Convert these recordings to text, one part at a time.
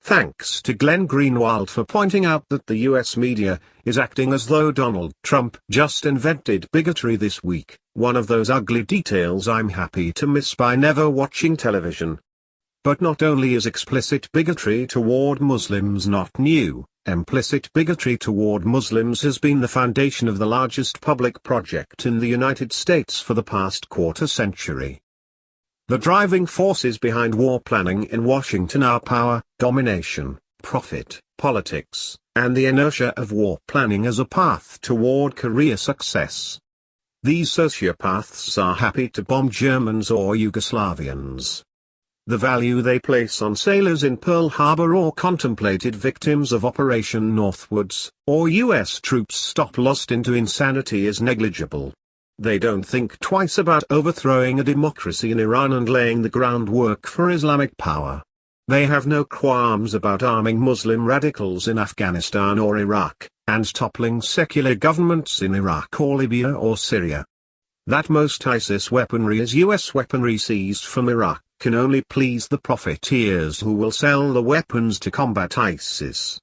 Thanks to Glenn Greenwald for pointing out that the US media is acting as though Donald Trump just invented bigotry this week, one of those ugly details I'm happy to miss by never watching television. But not only is explicit bigotry toward Muslims not new, implicit bigotry toward Muslims has been the foundation of the largest public project in the United States for the past quarter century. The driving forces behind war planning in Washington are power, domination, profit, politics, and the inertia of war planning as a path toward career success. These sociopaths are happy to bomb Germans or Yugoslavians. The value they place on sailors in Pearl Harbor or contemplated victims of Operation Northwoods, or US troops stop lost into insanity is negligible. They don't think twice about overthrowing a democracy in Iran and laying the groundwork for Islamic power. They have no qualms about arming Muslim radicals in Afghanistan or Iraq, and toppling secular governments in Iraq or Libya or Syria. That most ISIS weaponry is US weaponry seized from Iraq can only please the profiteers who will sell the weapons to combat ISIS.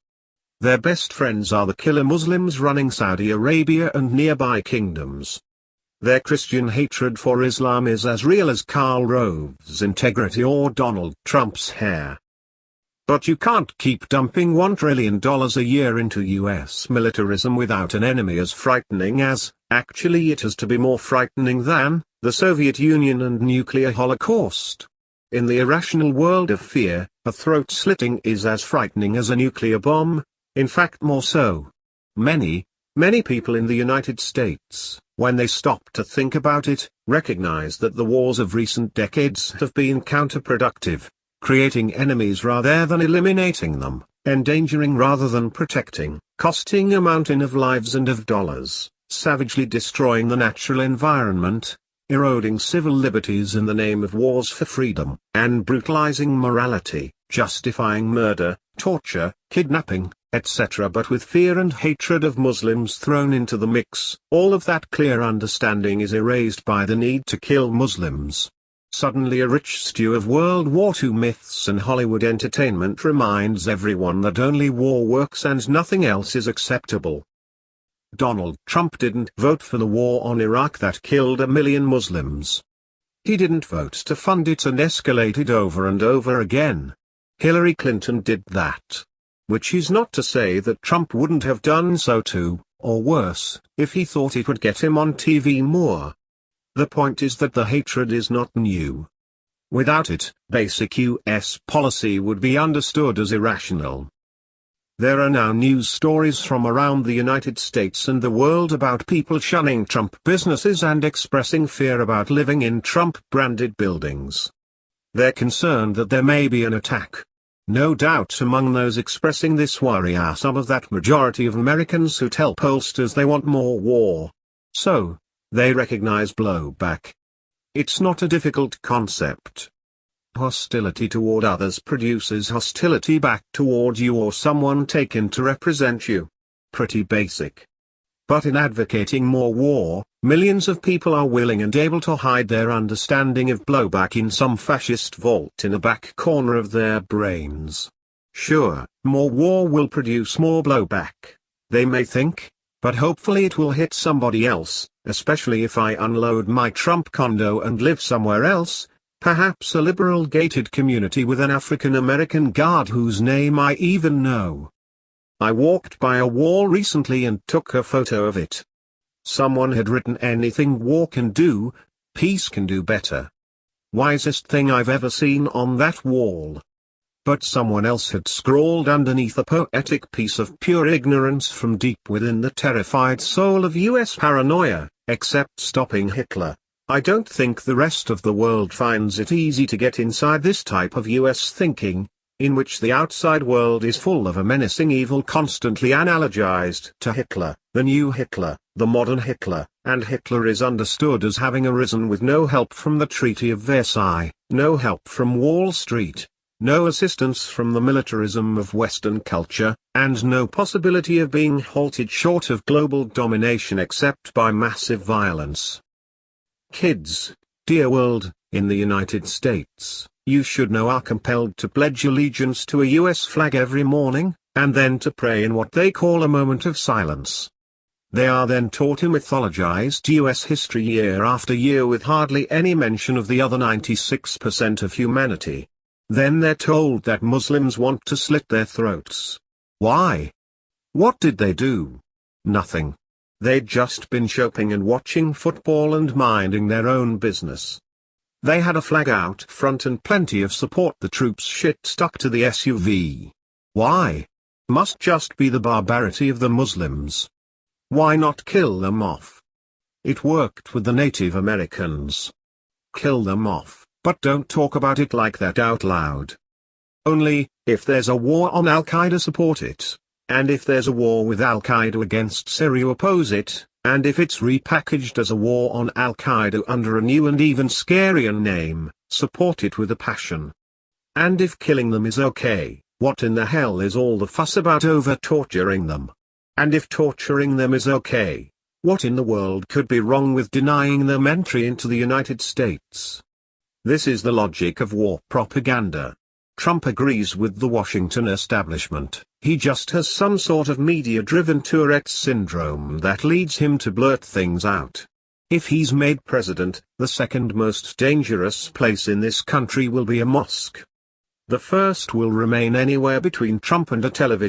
Their best friends are the killer Muslims running Saudi Arabia and nearby kingdoms. Their Christian hatred for Islam is as real as Karl Rove's integrity or Donald Trump's hair. But you can't keep dumping $1 trillion a year into US militarism without an enemy as frightening as, actually it has to be more frightening than, the Soviet Union and nuclear holocaust. In the irrational world of fear, a throat slitting is as frightening as a nuclear bomb, in fact more so. Many people in the United States, when they stop to think about it, recognize that the wars of recent decades have been counterproductive, creating enemies rather than eliminating them, endangering rather than protecting, costing a mountain of lives and of dollars, savagely destroying the natural environment, eroding civil liberties in the name of wars for freedom, and brutalizing morality, justifying murder, torture, kidnapping, etc. But with fear and hatred of Muslims thrown into the mix, all of that clear understanding is erased by the need to kill Muslims. Suddenly a rich stew of World War II myths and Hollywood entertainment reminds everyone that only war works and nothing else is acceptable. Donald Trump didn't vote for the war on Iraq that killed 1 million Muslims. He didn't vote to fund it and escalate it over and over again. Hillary Clinton did that. Which is not to say that Trump wouldn't have done so too, or worse, if he thought it would get him on TV more. The point is that the hatred is not new. Without it, basic US policy would be understood as irrational. There are now news stories from around the United States and the world about people shunning Trump businesses and expressing fear about living in Trump-branded buildings. They're concerned that there may be an attack. No doubt among those expressing this worry are some of that majority of Americans who tell pollsters they want more war. So, they recognize blowback. It's not a difficult concept. Hostility toward others produces hostility back toward you or someone taken to represent you. Pretty basic. But in advocating more war, millions of people are willing and able to hide their understanding of blowback in some fascist vault in a back corner of their brains. Sure, more war will produce more blowback, they may think, but hopefully it will hit somebody else, especially if I unload my Trump condo and live somewhere else, perhaps a liberal gated community with an African American guard whose name I even know. I walked by a wall recently and took a photo of it. Someone had written anything war can do, peace can do better. Wisest thing I've ever seen on that wall. But someone else had scrawled underneath a poetic piece of pure ignorance from deep within the terrified soul of US paranoia, except stopping Hitler. I don't think the rest of the world finds it easy to get inside this type of US thinking, in which the outside world is full of a menacing evil constantly analogized to Hitler, the new Hitler, the modern Hitler, and Hitler is understood as having arisen with no help from the Treaty of Versailles, no help from Wall Street, no assistance from the militarism of Western culture, and no possibility of being halted short of global domination except by massive violence. Kids, dear world, in the United States, you should know, are compelled to pledge allegiance to a US flag every morning, and then to pray in what they call a moment of silence. They are then taught to mythologize US history year after year with hardly any mention of the other 96% of humanity. Then they're told that Muslims want to slit their throats. Why? What did they do? Nothing. They'd just been shopping and watching football and minding their own business. They had a flag out front and plenty of support. The troops shit stuck to the SUV. Why? Must just be the barbarity of the Muslims. Why not kill them off? It worked with the Native Americans. Kill them off, but don't talk about it like that out loud. Only, if there's a war on Al-Qaeda, support it. And if there's a war with Al-Qaeda against Syria, oppose it. And if it's repackaged as a war on Al-Qaeda under a new and even scarier name, support it with a passion. And if killing them is okay, what in the hell is all the fuss about over torturing them? And if torturing them is okay, what in the world could be wrong with denying them entry into the United States? This is the logic of war propaganda. Trump agrees with the Washington establishment. He just has some sort of media-driven Tourette's syndrome that leads him to blurt things out. If he's made president, the second most dangerous place in this country will be a mosque. The first will remain anywhere between Trump and a television